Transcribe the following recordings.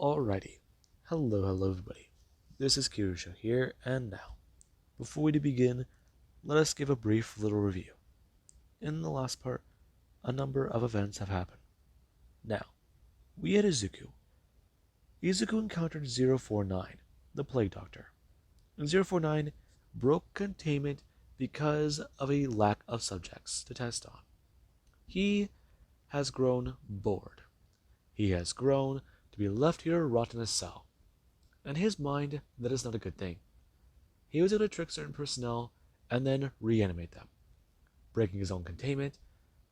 Alrighty. Hello everybody. This is Kirusha here, and now, before we begin, let us give a brief little review. In the last part, a number of events have happened. Now, we had Izuku. Izuku encountered 049, the Plague Doctor. And 049 broke containment because of a lack of subjects to test on. He has grown bored. He has grown to be left here to rot in a cell. In his mind, that is not a good thing. He was able to trick certain personnel and then reanimate them, breaking his own containment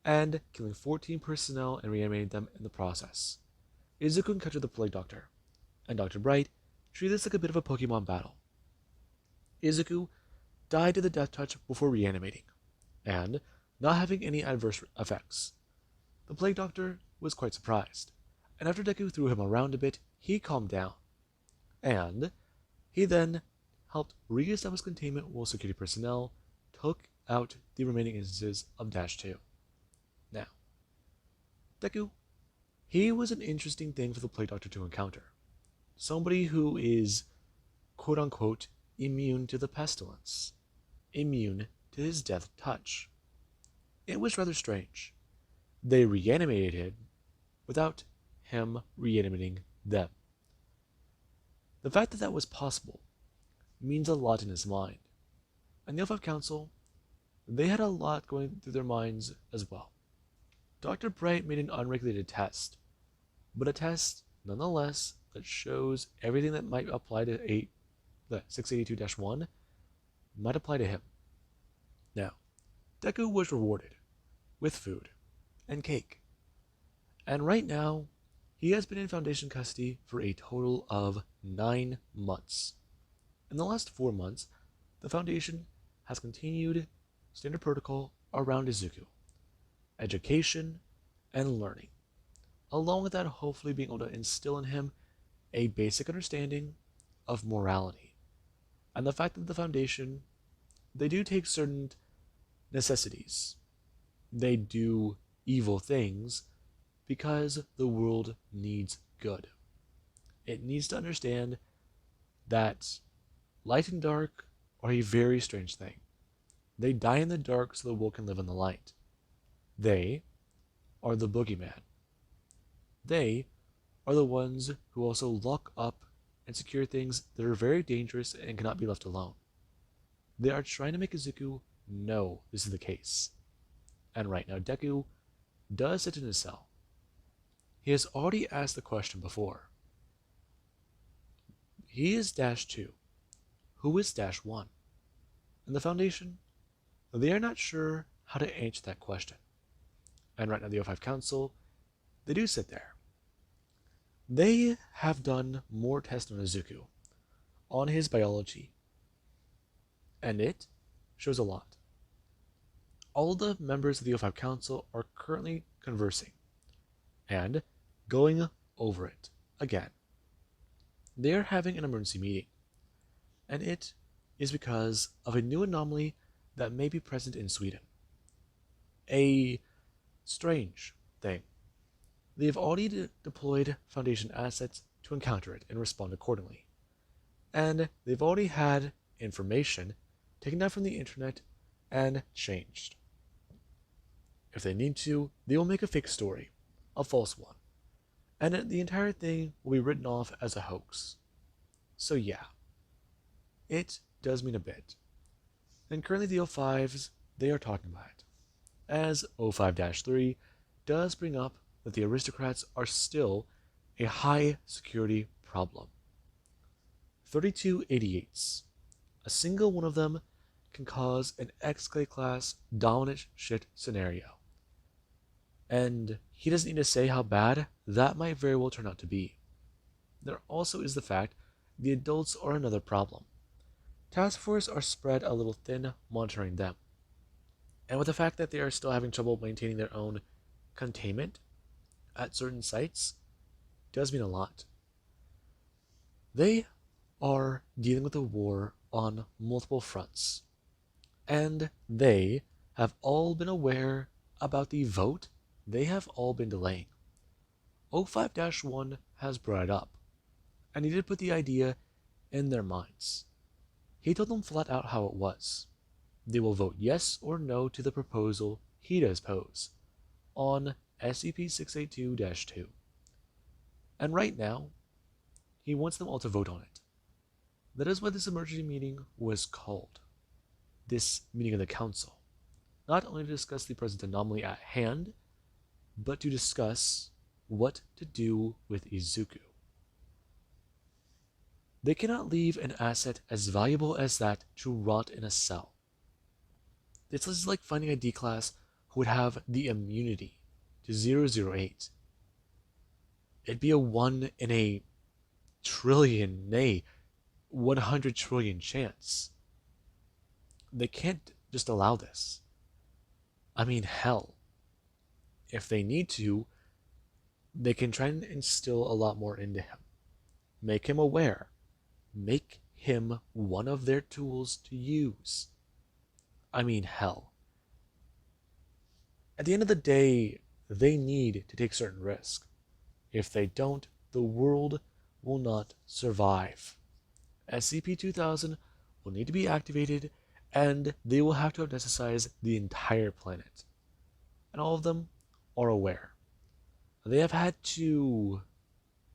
and killing 14 personnel and reanimating them in the process. Izuku encountered the Plague Doctor, and Dr. Bright treated this like a bit of a Pokemon battle. Izuku died to the death touch before reanimating, and not having any adverse effects. The Plague Doctor was quite surprised, and after Deku threw him around a bit, he calmed down. And he then helped re-establish containment while security personnel took out the remaining instances of Dash 2. Now, Deku, he was an interesting thing for the Plague Doctor to encounter. Somebody who is, quote-unquote, immune to the pestilence. Immune to his death touch. It was rather strange. They reanimated him without him reanimating them. The fact that that was possible means a lot in his mind. And the L5 Council, they had a lot going through their minds as well. Dr. Bright made an unregulated test, but a test, nonetheless, that shows everything that might apply to 682-1 might apply to him. Now, Deku was rewarded with food and cake. And right now, he has been in Foundation custody for a total of 9 months. In the last 4 months, the Foundation has continued standard protocol around Izuku, education and learning, along with that hopefully being able to instill in him a basic understanding of morality, and the fact that the Foundation, they do take certain necessities. They do evil things because the world needs good. It needs to understand that light and dark are a very strange thing. They die in the dark so the world can live in the light. They are the boogeyman. They are the ones who also lock up and secure things that are very dangerous and cannot be left alone. They are trying to make Izuku know this is the case. And right now, Deku does sit in his cell. He has already asked the question before. He is Dash 2. Who is Dash 1? And the Foundation, they are not sure how to answer that question. And right now, the O5 Council, they do sit there. They have done more tests on Izuku, on his biology, and it shows a lot. All the members of the O5 Council are currently conversing and going over it again. They are having an emergency meeting, and it is because of a new anomaly that may be present in Sweden. A strange thing. They have already deployed Foundation assets to encounter it and respond accordingly. And they've already had information taken down from the internet and changed. If they need to, they will make a fake story, a false one, and the entire thing will be written off as a hoax. So yeah, it does mean a bit. And currently the O5s, they are talking about it, as O5-3 does bring up that the aristocrats are still a high security problem. 32 88s. A single one of them can cause an X-Clay class dominant shit scenario. And he doesn't need to say how bad that might very well turn out to be. There also is the fact the adults are another problem. Task Force are spread a little thin monitoring them. And with the fact that they are still having trouble maintaining their own containment at certain sites, does mean a lot. They are dealing with a war on multiple fronts. And they have all been aware about the vote they have all been delaying. O5-1 has brought it up. and he did put the idea in their minds. He told them flat out how it was. They will vote yes or no to the proposal he does pose on SCP-682-2. And right now, he wants them all to vote on it. That is why this emergency meeting was called. This meeting of the Council. Not only to discuss the present anomaly at hand, but to discuss what to do with Isuku. They cannot leave an asset as valuable as that to rot in a cell. This is like finding a D-class who would have the immunity to 008. It'd be a 1 in a trillion, nay, 100 trillion chance. They can't just allow this. I mean, hell. If they need to, they can try and instill a lot more into him. Make him aware. Make him one of their tools to use. I mean, hell. At the end of the day, they need to take certain risks. If they don't, the world will not survive. SCP-2000 will need to be activated, and they will have to amnesticize the entire planet. And all of them are aware. They have had to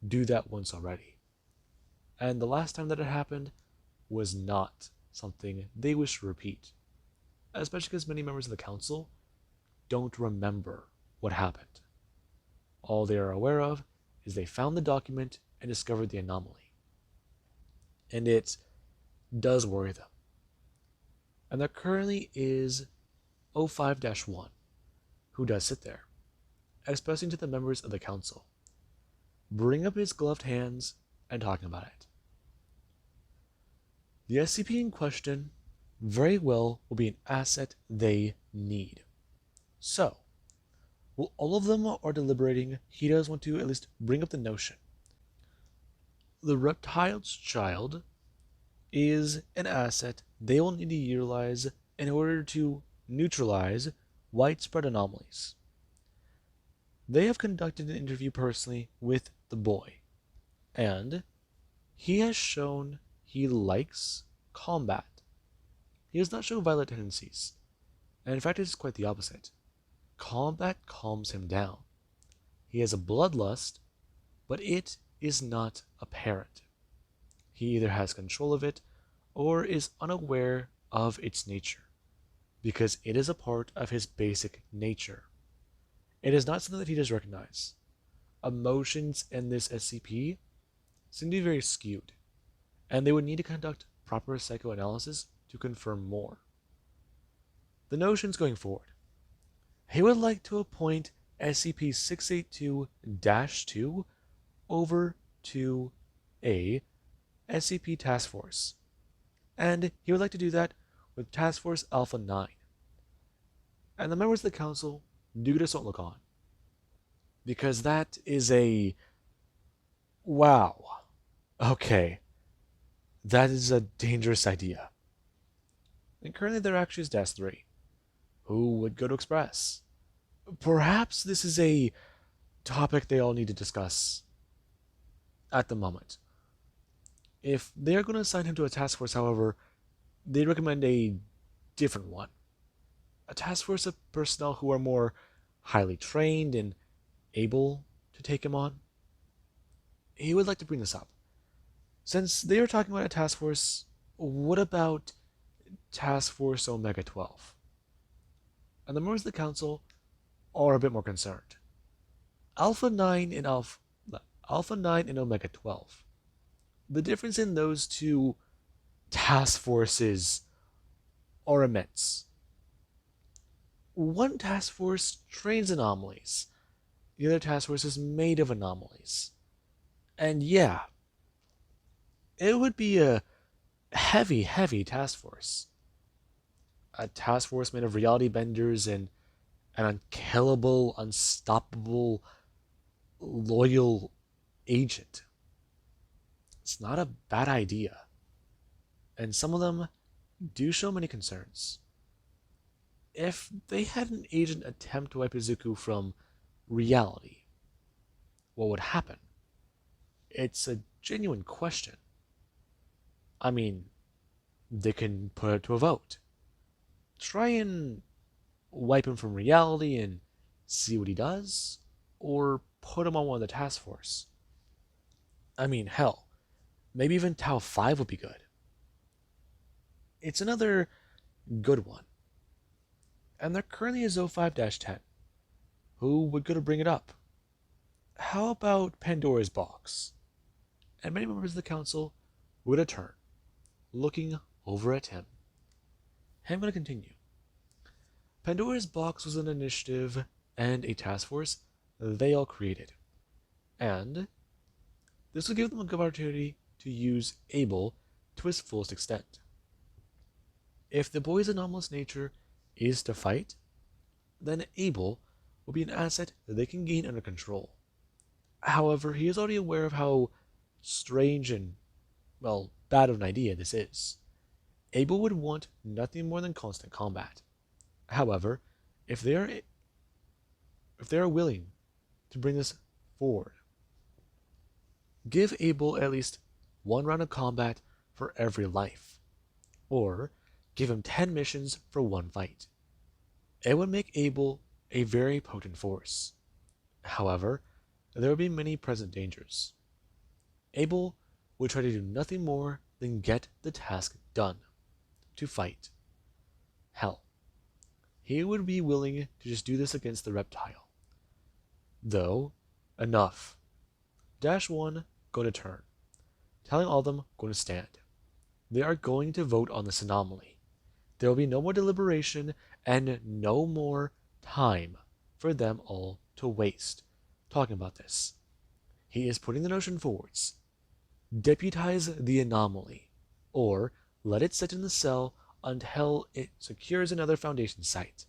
do that once already. And the last time that it happened was not something they wish to repeat. Especially because many members of the council don't remember what happened. All they are aware of is they found the document and discovered the anomaly. And it does worry them. And there currently is 05-1, who does sit there, expressing to the members of the council, bring up his gloved hands and talking about it. The SCP in question very well will be an asset they need. So, while all of them are deliberating, he does want to at least bring up the notion. The reptile's child is an asset they will need to utilize in order to neutralize widespread anomalies. They have conducted an interview personally with the boy, and he has shown he likes combat. He does not show violent tendencies, and in fact it is quite the opposite. Combat calms him down. He has a bloodlust, but it is not apparent. He either has control of it or is unaware of its nature, because it is a part of his basic nature. It is not something that he does recognize. Emotions in this SCP seem to be very skewed, and they would need to conduct proper psychoanalysis to confirm more. The notions going forward. He would like to appoint SCP-682-2 over to a SCP Task Force, and he would like to do that with Task Force Alpha 9. And the members of the council do just don't look on, because that is a wow. Okay, that is a dangerous idea. And currently there actually is Desk 3, who would go to Express. Perhaps this is a topic they all need to discuss at the moment. If they are going to assign him to a task force, however, they recommend a different one. A task force of personnel who are more highly trained and able to take him on. He would like to bring this up. Since they are talking about a task force, what about Task Force Omega 12? And the members of the council are a bit more concerned. Alpha 9 and Omega 12. The difference in those two task forces are immense. One task force trains anomalies. The other task force is made of anomalies. And yeah, it would be a heavy, heavy task force. A task force made of reality benders and an unkillable, unstoppable, loyal agent. It's not a bad idea. And some of them do show many concerns. If they had an agent attempt to wipe Isuku from reality, what would happen? It's a genuine question. I mean, they can put it to a vote. Try and wipe him from reality and see what he does, or put him on one of the task force. I mean, hell, maybe even Tau 5 would be good. It's another good one. And there currently is 05-10. Who would go to bring it up? How about Pandora's box? And many members of the council would return, looking over at him. I'm going to continue. Pandora's box was an initiative and a task force they all created. And this would give them a good opportunity to use Abel to his fullest extent. If the boy's anomalous nature is to fight, then Abel will be an asset that they can gain under control. However, he is already aware of how strange and, well, bad of an idea this is. Abel would want nothing more than constant combat. However, if they are willing to bring this forward, give Abel at least one round of combat for every life, or give him 10 missions for one fight. It would make Abel a very potent force. However, there would be many present dangers. Abel would try to do nothing more than get the task done, to fight. Hell, he would be willing to just do this against the reptile. Though, enough. Dash 1, go to turn. Telling all of them, go to stand. They are going to vote on this anomaly. There will be no more deliberation and no more time for them all to waste talking about this. He is putting the notion forwards. Deputize the anomaly, or let it sit in the cell until it secures another Foundation site.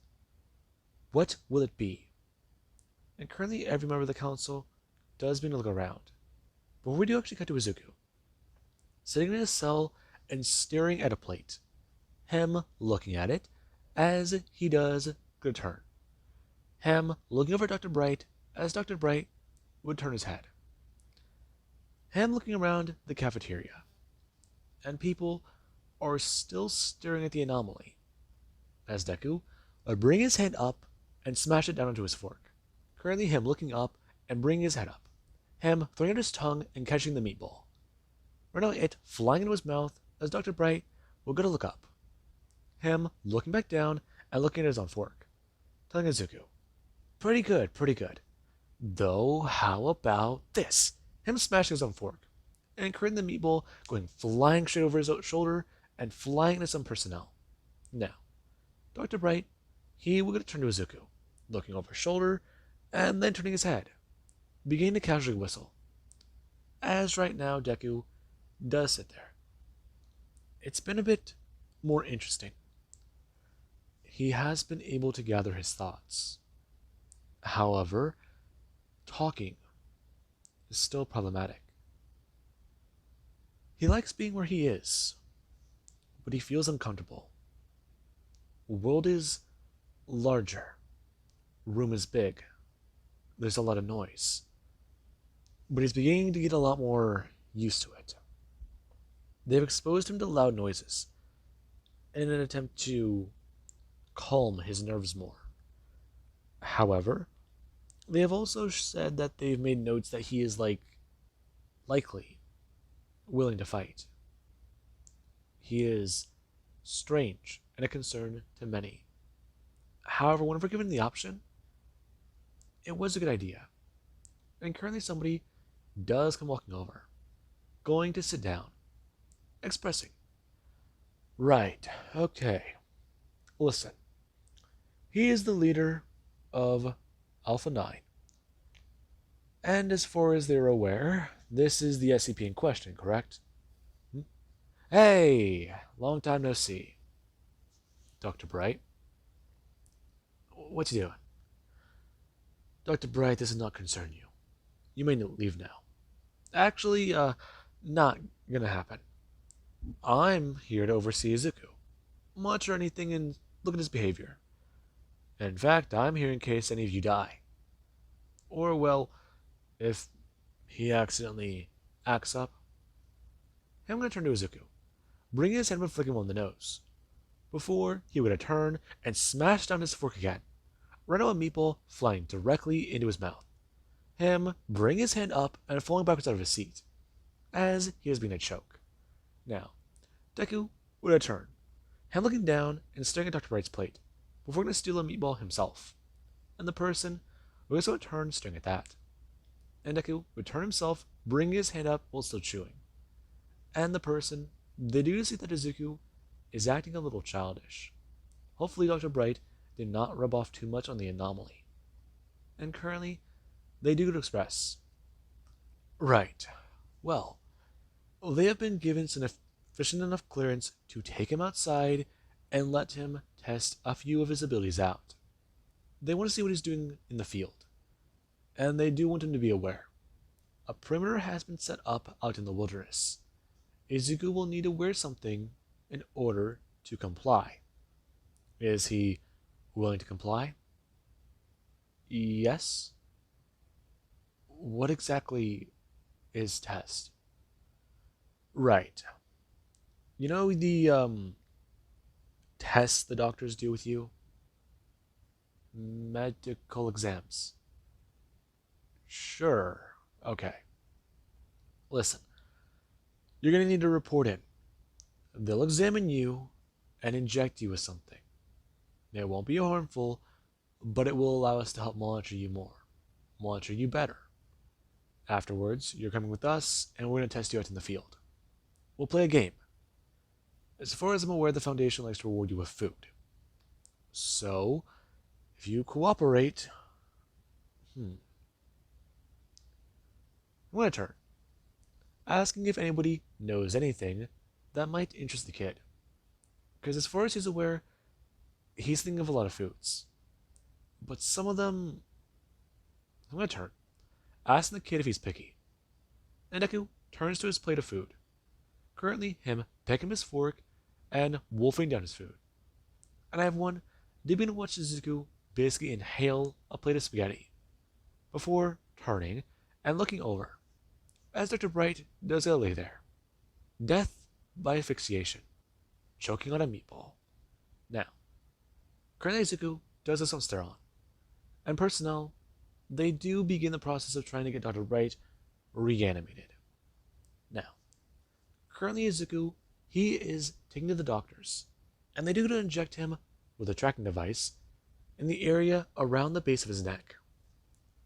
What will it be? And currently every member of the council does begin to look around. But we do actually cut to Isuku, sitting in his cell and staring at a plate. Him looking at it as he does good turn. Him looking over at Dr. Bright as Dr. Bright would turn his head. Him looking around the cafeteria. And people are still staring at the anomaly, as Deku would bring his hand up and smash it down onto his fork. Currently him looking up and bringing his head up. Him throwing out his tongue and catching the meatball. Right now it flying into his mouth as Dr. Bright will go to look up. Him looking back down and looking at his own fork. Telling Isuku, pretty good, pretty good. Though, how about this? Him smashing his own fork. And creating the meatball going flying straight over his shoulder and flying into some personnel. Now, Dr. Bright, he will turn to Isuku, looking over his shoulder, and then turning his head, beginning to casually whistle. As right now, Deku does sit there. It's been a bit more interesting. He has been able to gather his thoughts. However, talking is still problematic. He likes being where he is, but he feels uncomfortable. World is larger. Room is big. There's a lot of noise. But he's beginning to get a lot more used to it. They've exposed him to loud noises in an attempt to calm his nerves more. However, they have also said that they've made notes that he is likely willing to fight. He is strange and a concern to many. However, whenever given the option, it was a good idea. And currently somebody does come walking over, going to sit down, expressing, right, okay, listen, he is the leader of Alpha 9. And as far as they're aware, this is the SCP in question, correct? Hey, long time no see. Dr. Bright. What you doing? Dr. Bright, this does not concern you. You may leave now. Actually, not gonna happen. I'm here to oversee Isuku. Monitor anything and look at his behavior. And in fact, I'm here in case any of you die. Or, well, if he accidentally acts up I'm going to turn to Izuku, bringing his hand and flicking him on the nose. Before he would turn and smash down his fork again, Reno and Meatball flying directly into his mouth. Him bring his hand up and falling backwards out of his seat, as he was being a choke. Now, Deku would turn, him looking down and staring at Dr. Bright's plate, before going to steal a meatball himself. And the person would also turn staring at that. And Deku would turn himself, bringing his hand up while still chewing. And the person, they do see that Izuku is acting a little childish. Hopefully Dr. Bright did not rub off too much on the anomaly. And currently, they do express. Right. Well, they have been given sufficient enough clearance to take him outside and let him test a few of his abilities out. They want to see what he's doing in the field. And they do want him to be aware. A perimeter has been set up out in the wilderness. Izuku will need to wear something in order to comply. Is he willing to comply? Yes. What exactly is test? Right. You know the tests the doctors do with you? Medical exams. Sure. Okay. Listen. You're going to need to report in. They'll examine you and inject you with something. It won't be harmful, but it will allow us to help monitor you more, monitor you better. Afterwards, you're coming with us, and we're going to test you out in the field. We'll play a game. As far as I'm aware, the Foundation likes to reward you with food. So, if you cooperate... I'm going to turn, asking if anybody knows anything that might interest the kid. Because as far as he's aware, he's thinking of a lot of foods. But some of them... I'm going to turn, asking the kid if he's picky. And Deku turns to his plate of food. Currently, him picking his fork and wolfing down his food. And I have one dipping to watch Isuku basically inhale a plate of spaghetti before turning and looking over, as Dr. Bright does lay there. Death by asphyxiation, choking on a meatball. Now, currently Isuku does this on Steron, and personnel, they do begin the process of trying to get Dr. Bright reanimated. Now, currently Isuku, he is taken to the doctors, and they do to inject him with a tracking device in the area around the base of his neck.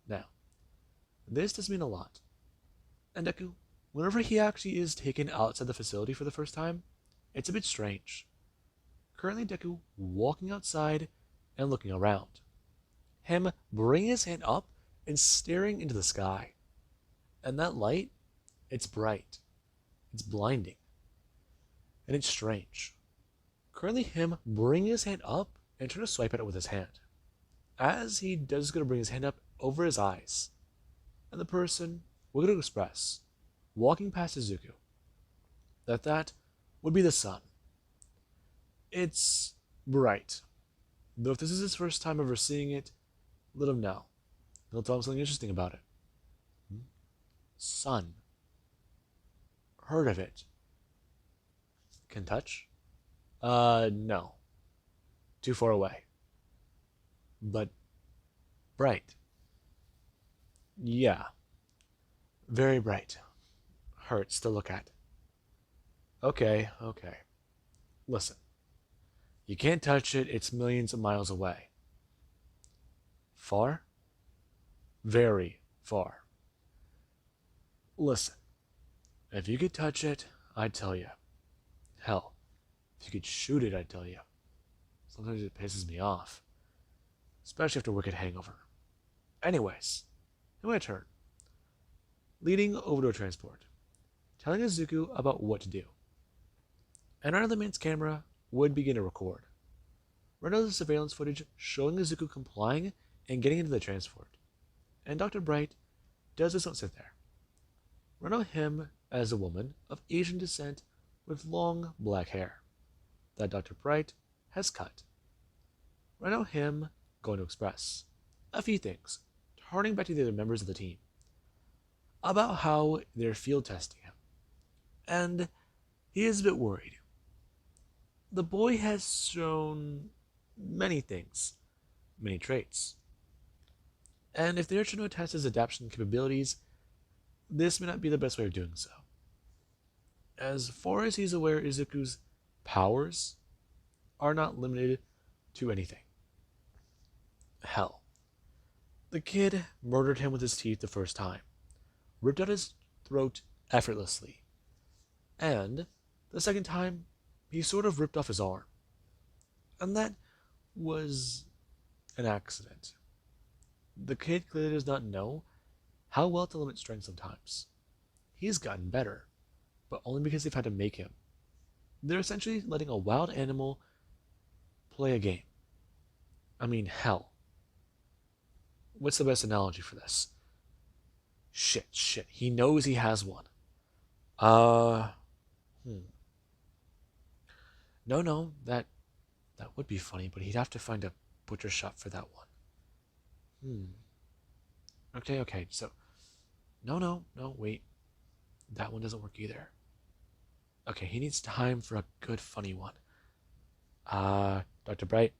Now, this does mean a lot. And Deku, whenever he actually is taken outside the facility for the first time, it's a bit strange. Currently Deku walking outside and looking around. Him bringing his hand up and staring into the sky. And that light, it's bright. It's blinding. And it's strange. Currently him bringing his hand up and trying to swipe at it with his hand. As he does going to bring his hand up over his eyes. And the person we're going to express, walking past Izuku, that would be the sun. It's bright. Though if this is his first time ever seeing it, let him know. He'll tell him something interesting about it. Sun. Heard of it. Can touch? No. Too far away. But bright. Yeah. Very bright. Hurts to look at. Okay. Listen. You can't touch it, it's millions of miles away. Far? Very far. Listen. If you could touch it, I'd tell you. Hell, if you could shoot it, I'd tell you. Sometimes it pisses me off. Especially after work at Hangover. Anyways, my turn. Leading over to a transport. Telling Izuku about what to do. And our man's camera would begin to record. Right now the surveillance footage showing Izuku complying and getting into the transport. And Dr. Bright does not sit there. Right now him as a woman of Asian descent with long black hair that Dr. Bright has cut. Right now him going to express a few things, turning back to the other members of the team about how they're field testing him. And he is a bit worried. The boy has shown many things, many traits, and if they are trying to test his adaptation capabilities, this may not be the best way of doing so. As far as he's aware, Izuku's powers are not limited to anything. Hell, the kid murdered him with his teeth the first time, ripped out his throat effortlessly, and the second time, he sort of ripped off his arm. And that was an accident. The kid clearly does not know how well to limit strength sometimes. He's gotten better, but only because they've had to make him. They're essentially letting a wild animal play a game. I mean, hell. What's the best analogy for this? Shit. He knows he has one. Uh, hmm. No, that would be funny, but he'd have to find a butcher shop for that one. Okay. So, no, wait. That one doesn't work either. Okay, he needs time for a good funny one. Dr. Bright?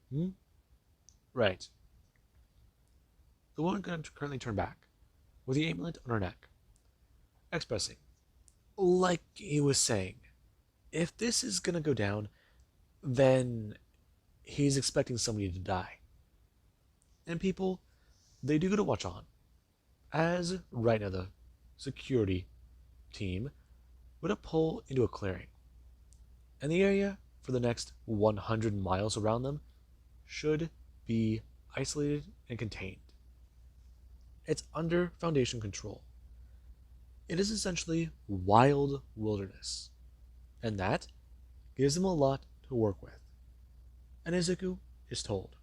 Right. The woman can currently turn back, with the amulet on her neck, expressing, like he was saying, if this is gonna go down, then he's expecting somebody to die. And people, they do get to watch on, as right now the security team would pull into a clearing, and the area for the next 100 miles around them should be isolated and contained. It's under Foundation control. It is essentially wild wilderness, and that gives them a lot to work with. And Izuku is told.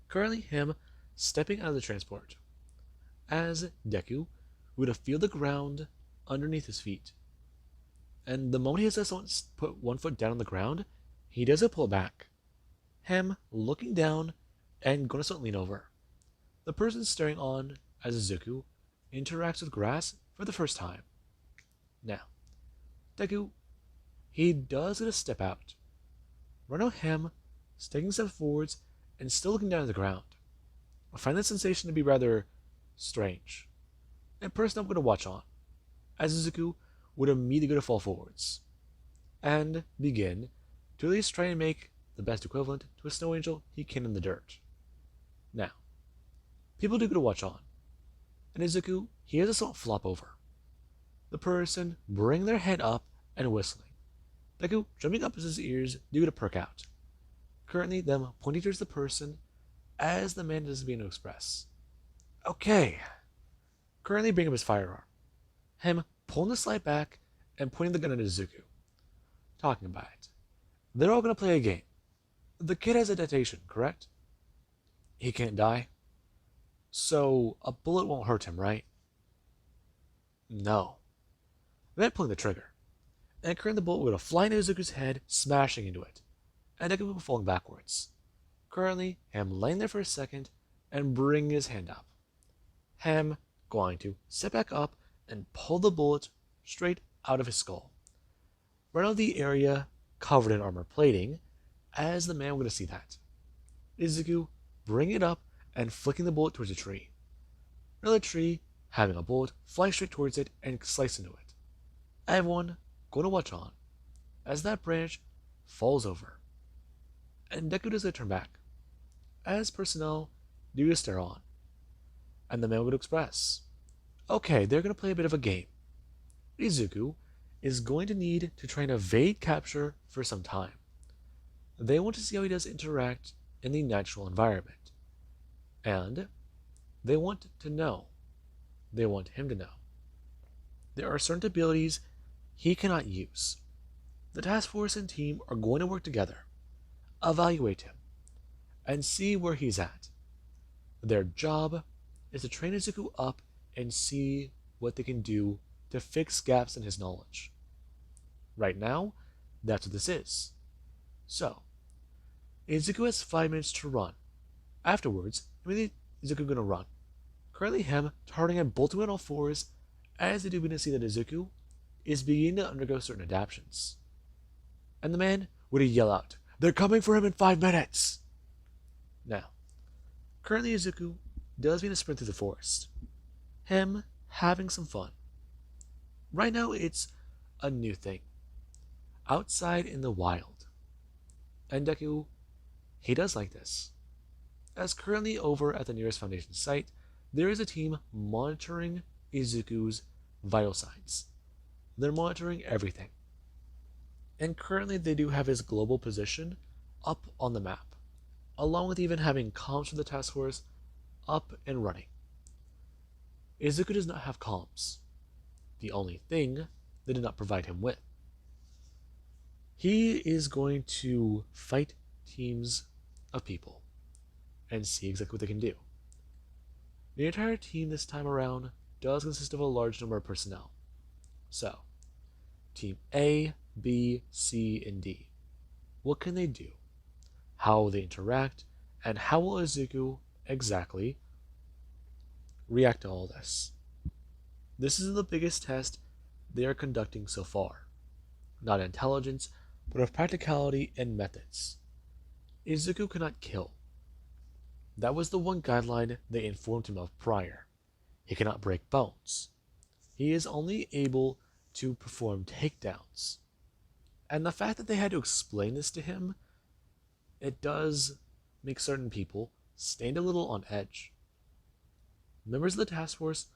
Currently him stepping out of the transport, as Deku would feel the ground underneath his feet. And the moment he has someone put one foot down on the ground, he doesn't pull back. Him looking down and going to start lean over. The person staring on as Izuku interacts with grass for the first time. Now, Deku, he does get a step out. Right now him, taking a step forwards and still looking down at the ground. I find that sensation to be rather strange. And person I'm going to watch on, as Isuku would immediately go to fall forwards, and begin to at least try and make the best equivalent to a snow angel he can in the dirt. Now, people do go to watch on, and Izuku, he has a somewhat flop over. The person bring their head up and whistling. Deku jumping up as his ears do to perk out. Currently them pointing towards the person as the man is being to express. Okay. Currently bringing up his firearm. Him pulling the slide back and pointing the gun at Izuku. Talking about it. They're all going to play a game. The kid has a adaptation, correct? He can't die. So a bullet won't hurt him, right? No. Then pulling the trigger. And currently the bullet would fly into Izuku's head, smashing into it. And Deku falling backwards. Currently, him laying there for a second and bringing his hand up. Him going to sit back up and pull the bullet straight out of his skull. Right out of the area covered in armor plating, as the man would going to see that. Izuku bringing it up and flicking the bullet towards a tree. Another tree having a bullet fly straight towards it and slice into it. Everyone going to watch on as that branch falls over. And Deku does turn back, as personnel do stare on. And the man would express, okay, they're going to play a bit of a game. Izuku is going to need to try and evade capture for some time. They want to see how he does interact in the natural environment. And they want to know. They want him to know. There are certain abilities he cannot use. The task force and team are going to work together, evaluate him, and see where he's at. Their job is to train Izuku up and see what they can do to fix gaps in his knowledge. Right now, that's what this is. So, Izuku has 5 minutes to run. Afterwards, immediately Izuku gonna run. Currently him turning and bolting on all fours as they do begin to see that Izuku is beginning to undergo certain adaptations. And the man would yell out, "They're coming for him in 5 minutes!" Now, currently Izuku does mean to sprint through the forest. Him having some fun. Right now it's a new thing. Outside in the wild. And Deku, he does like this. As currently over at the nearest Foundation site, there is a team monitoring Izuku's vital signs. They're monitoring everything. And currently they do have his global position up on the map, along with even having comms for the task force up and running. Izuku does not have comms, the only thing they did not provide him with. He is going to fight teams of people and see exactly what they can do. The entire team this time around does consist of a large number of personnel. So, Team A, B, C, and D. What can they do? How will they interact? And how will Izuku exactly react to all this? This is the biggest test they are conducting so far. Not intelligence, but of practicality and methods. Izuku cannot kill. That was the one guideline they informed him of prior. He cannot break bones. He is only able to perform takedowns. And the fact that they had to explain this to him, it does make certain people stand a little on edge. Members of the task force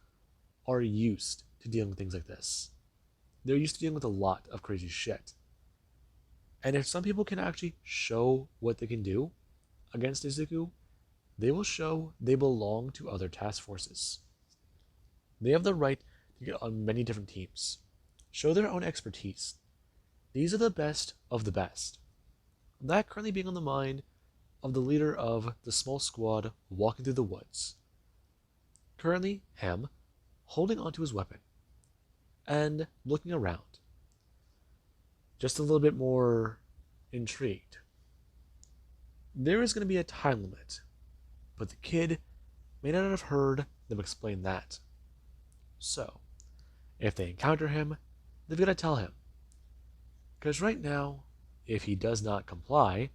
are used to dealing with things like this. They're used to dealing with a lot of crazy shit. And if some people can actually show what they can do against Izuku, they will show they belong to other task forces. They have the right to get on many different teams, show their own expertise. These are the best of the best. That currently being on the mind of the leader of the small squad walking through the woods. Currently, him holding onto his weapon and looking around. Just a little bit more intrigued. There is going to be a time limit, but the kid may not have heard them explain that. So, if they encounter him, they've got to tell him. Because right now, if he does not comply,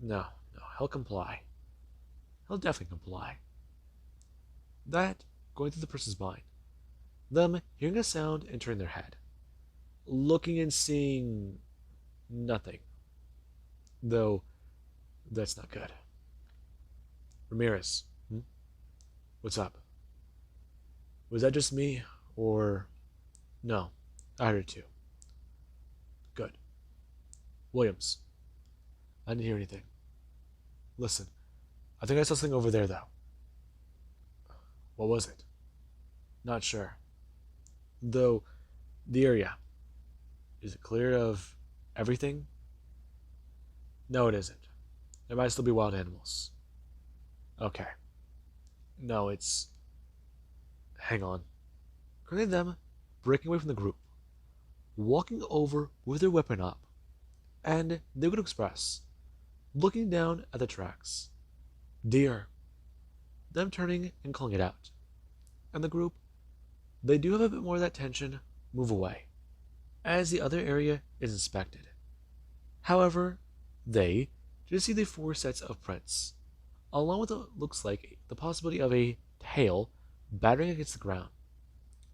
no, he'll comply. He'll definitely comply. That going through the person's mind. Them hearing a sound entering their head. Looking and seeing nothing. Though, that's not good. Ramirez, what's up? Was that just me? Or... No, I heard it too. Good. Williams, I didn't hear anything. Listen, I think I saw something over there though. What was it? Not sure. Though, the area. Is it clear of everything? No, it isn't. There might still be wild animals. Okay. No, it's... Hang on. Currently them breaking away from the group, walking over with their weapon up, and they would express, looking down at the tracks. Deer. Them turning and calling it out. And the group, they do have a bit more of that tension move away, as the other area is inspected. However, they just see the 4 sets of prints, along with what looks like the possibility of a tail battering against the ground.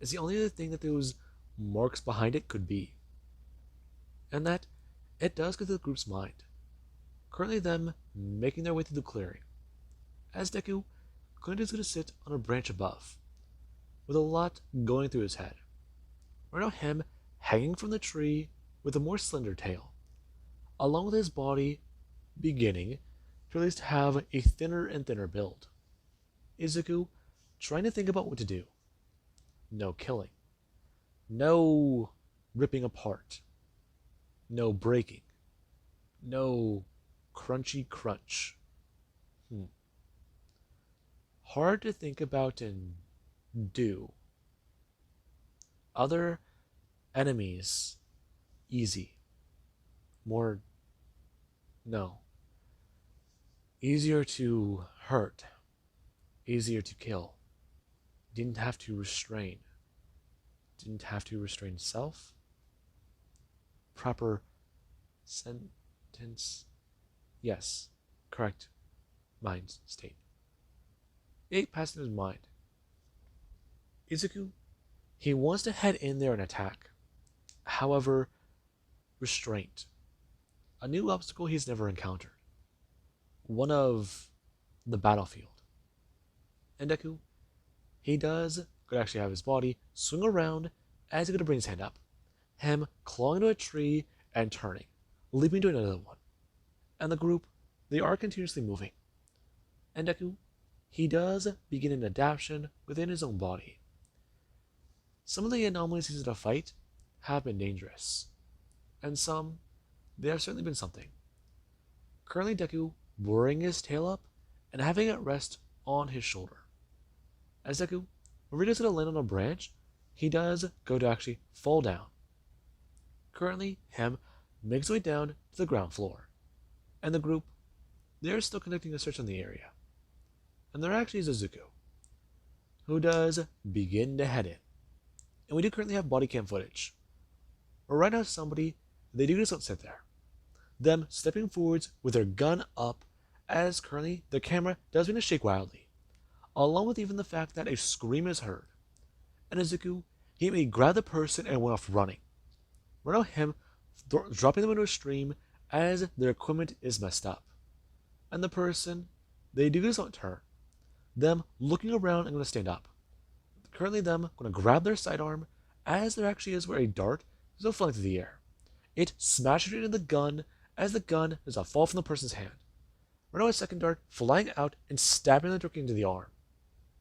It's the only other thing that those marks behind it could be. And that, it does get to the group's mind. Currently them making their way through the clearing. As Deku currently is going to sit on a branch above, with a lot going through his head. Right now him hanging from the tree with a more slender tail, along with his body beginning to at least have a thinner and thinner build. Izuku trying to think about what to do. No killing. No ripping apart. No breaking. No crunchy crunch. Hard to think about and do. Other enemies, easy. More, no. Easier to hurt. Easier to kill. Didn't have to restrain. didn't have to restrain self. Proper sentence. Yes, correct mind state. It passed in his mind. Izuku, he wants to head in there and attack. However, restraint. A new obstacle he's never encountered. One of the battlefield. And Deku, he does could actually have his body swing around as he could bring his hand up. Him clawing to a tree and turning, leaping to another one. And the group, they are continuously moving. And Deku, he does begin an adaptation within his own body. Some of the anomalies he's had to fight have been dangerous, and some, they have certainly been something. Currently Deku worrying his tail up and having it rest on his shoulder. As Deku, when he goes to land on a branch, he does go to actually fall down. Currently, him makes his way down to the ground floor, and the group, they're still conducting a search on the area. And there actually is Isuku, who does begin to head in. And we do currently have body cam footage. But right now somebody, they do just don't sit there. Them stepping forwards with their gun up, as currently the camera does begin to shake wildly, along with even the fact that a scream is heard. And Isuku, he may grab the person and went off running. Right now him dropping them into a stream as their equipment is messed up. And the person, they do just don't turn. Them looking around and going to stand up. Currently them going to grab their sidearm as there actually is where a dart is flying through the air. It smashes into the gun as the gun does not fall from the person's hand. Right now a second dart flying out and stabbing the directly into the arm.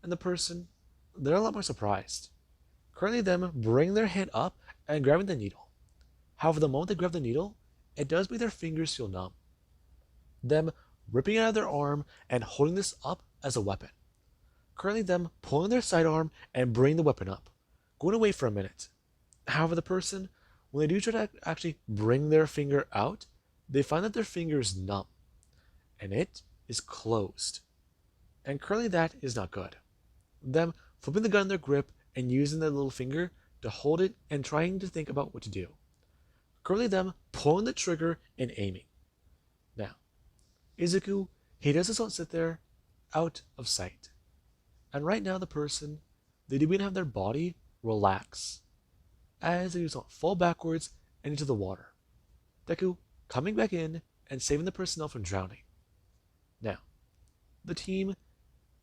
And the person, they're a lot more surprised. Currently them bringing their hand up and grabbing the needle. However, the moment they grab the needle, it does make their fingers feel numb. Them ripping it out of their arm and holding this up as a weapon. Currently them pulling their sidearm and bringing the weapon up, going away for a minute. However, the person, when they do try to actually bring their finger out, they find that their finger is numb, and it is closed. And currently that is not good. Them flipping the gun in their grip and using their little finger to hold it and trying to think about what to do. Currently them pulling the trigger and aiming. Now, Izuku, he does just not sit there out of sight. And right now the person, they do even have their body relax as they just fall backwards and into the water. Deku coming back in and saving the personnel from drowning. Now, the team,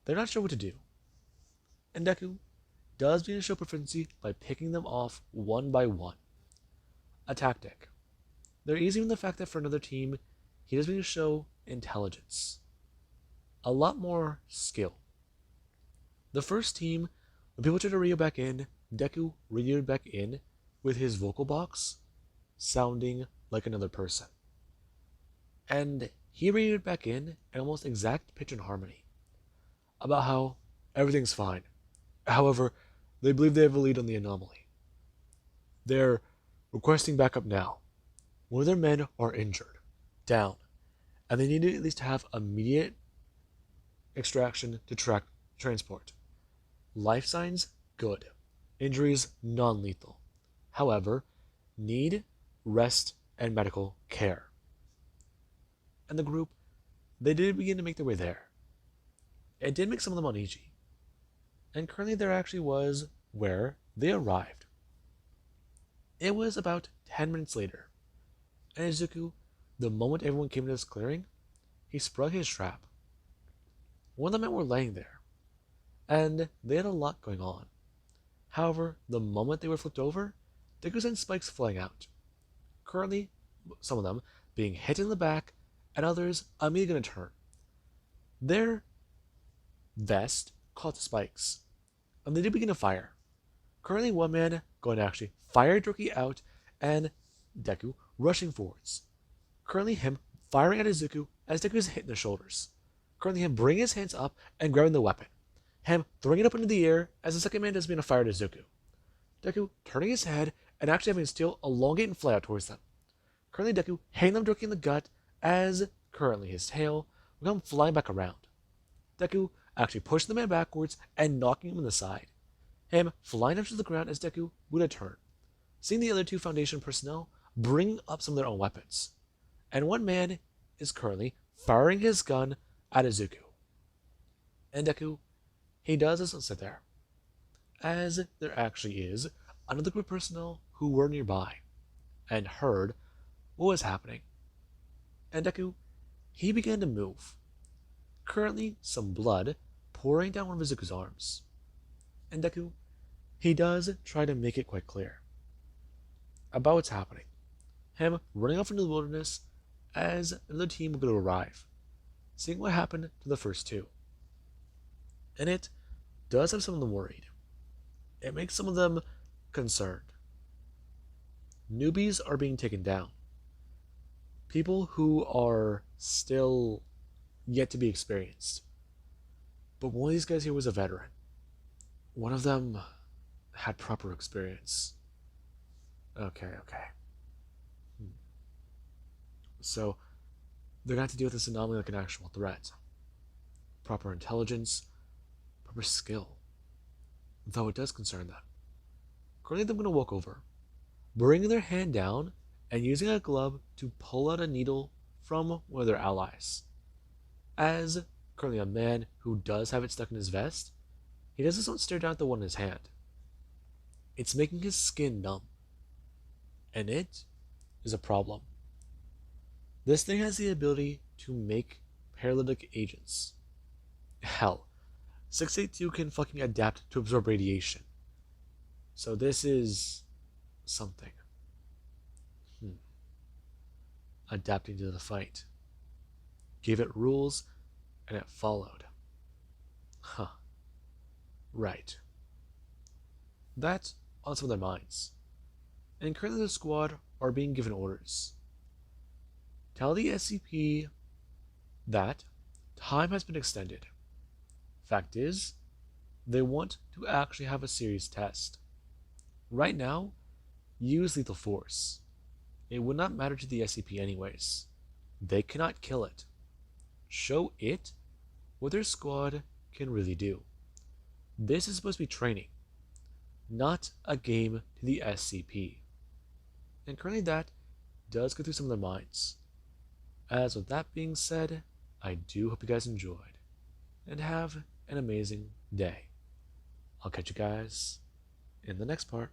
they're not sure what to do. And Deku does begin to show proficiency by picking them off one by one. A tactic. There is even the fact that for another team, he does begin to show intelligence. A lot more skill. The first team, when people tried to reel back in, Deku reeled back in with his vocal box sounding like another person. And he reeled back in almost exact pitch and harmony about how everything's fine. However, they believe they have a lead on the anomaly. They're requesting backup now. One of their men are injured, down, and they need to at least have immediate extraction to transport. Life signs, good. Injuries, non-lethal. However, need rest and medical care. And the group, they did begin to make their way there. It did make some of them uneasy. And currently there actually was where they arrived. It was about 10 minutes later, and Izuku, the moment everyone came to this clearing, he sprung his trap. One of the men were laying there, and they had a lot going on. However, the moment they were flipped over, Deku sent spikes flying out. Currently, some of them being hit in the back, and others immediately going to turn. Their vest caught the spikes, and they did begin to fire. Currently, one man going to actually fire directly out, and Deku rushing forwards. Currently, him firing at Izuku as Deku is hit in the shoulders. Currently, him bringing his hands up and grabbing the weapon. Him throwing it up into the air as the second man does begin to fire at Isuku. Deku turning his head and actually having his tail elongate and fly out towards them. Currently Deku hitting them directly in the gut as currently his tail will come flying back around. Deku actually pushing the man backwards and knocking him in the side. him flying up to the ground as Deku would a turn, seeing the other two Foundation personnel bring up some of their own weapons. And one man is currently firing his gun at Isuku. And Deku, he doesn't sit there, as there actually is another group of personnel who were nearby and heard what was happening. And Deku, he began to move, currently some blood pouring down one of Izuku's arms. And Deku, he does try to make it quite clear about what's happening. Him running off into the wilderness as another team will go to arrive, seeing what happened to the first two. And it does have some of them worried. It makes some of them concerned. Newbies are being taken down. People who are still yet to be experienced. But one of these guys here was a veteran. One of them had proper experience. Okay. So they're going to have to deal with this anomaly like an actual threat. Proper intelligence, proper skill. Though it does concern them. Currently, they're going to walk over, bringing their hand down and using a glove to pull out a needle from one of their allies. As currently a man who does have it stuck in his vest, he doesn't stare down at the one in his hand. It's making his skin numb. And it is a problem. This thing has the ability to make paralytic agents. Hell, 682 can fucking adapt to absorb radiation. So this is something. Adapting to the fight. Gave it rules, and it followed. Huh. Right. That's on some of their minds. And currently the squad are being given orders. Tell the SCP that time has been extended. Fact is, they want to actually have a serious test. Right now, use lethal force. It would not matter to the SCP anyways. They cannot kill it. Show it what their squad can really do. This is supposed to be training, not a game to the SCP. And currently that does go through some of their minds. As with that being said, I do hope you guys enjoyed, and have an amazing day. I'll catch you guys in the next part.